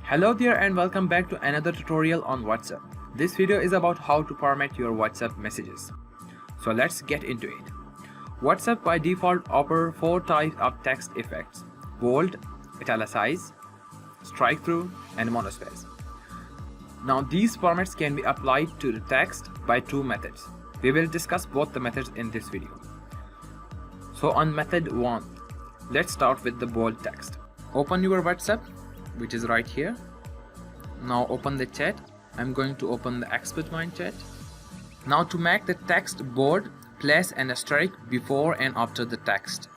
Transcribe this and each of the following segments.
Hello there and welcome back to another tutorial on WhatsApp. This video is about how to format your WhatsApp messages. So let's get into it. WhatsApp by default offers 4 types of text effects: bold, italicize, strikethrough, and monospace. Now these formats can be applied to the text by 2 methods. We will discuss both the methods in this video. So on method 1, let's start with the bold text. Open your WhatsApp, which is right here. Now open the chat. I'm going to open the expert mind chat. Now to make the text bold, place an asterisk before and after the text.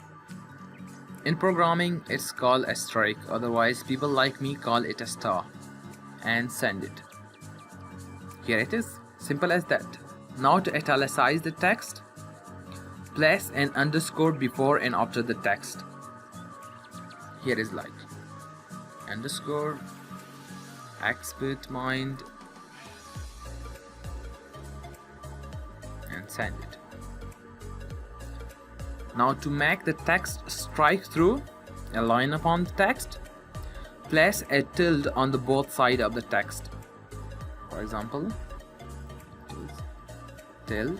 In programming it's called asterisk, otherwise people like me call it a star, and send it. Here it is, simple as that. Now to italicize the text, place an underscore before and after the text. Here is like underscore expert mind and send it. Now to make the text strike through a line upon the text, place a tilde on the both side of the text. For example, tilde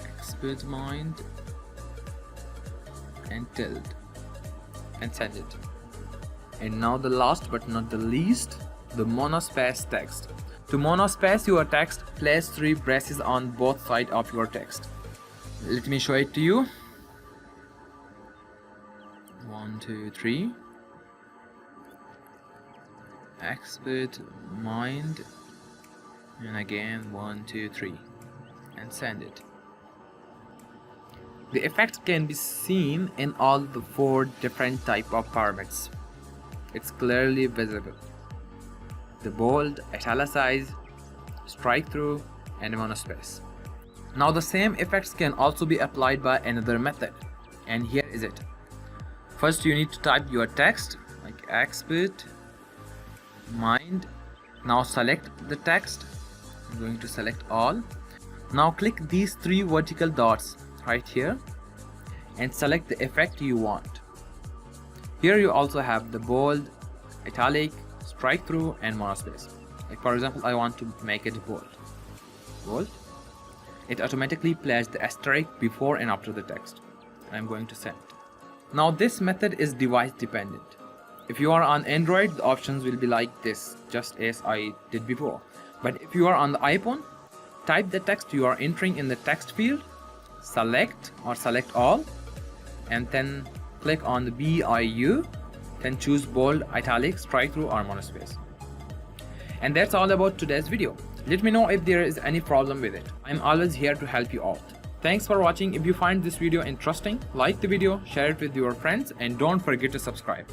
expert mind and tilde and send it. And now the last but not the least, the monospace text. To monospace your text, place 3 braces on both sides of your text. Let me show it to you. 1, 2, 3. Expert mind, and again 1, 2, 3, and send it. The effect can be seen in all the 4 different type of formats. It's clearly visible: the bold, italicize, strike through, and monospace. Now the same effects can also be applied by another method, and here is it. First you need to type your text like expert mind. Now select the text. I'm going to select all. Now click these 3 vertical dots right here and select the effect you want. Here you also have the bold, italic, strike through, and monospace. Like for example, I want to make it bold. It automatically plays the asterisk before and after the text. I'm going to send. Now this method is device dependent. If you are on Android, the options will be like this, just as I did before. But if you are on the iPhone, type the text you are entering in the text field, select all, and then click on the BIU, then choose bold, italic, strike through, or monospace. And that's all about today's video. Let me know if there is any problem with it. I'm always here to help you out. Thanks for watching. If you find this video interesting, like the video, share it with your friends, and don't forget to subscribe.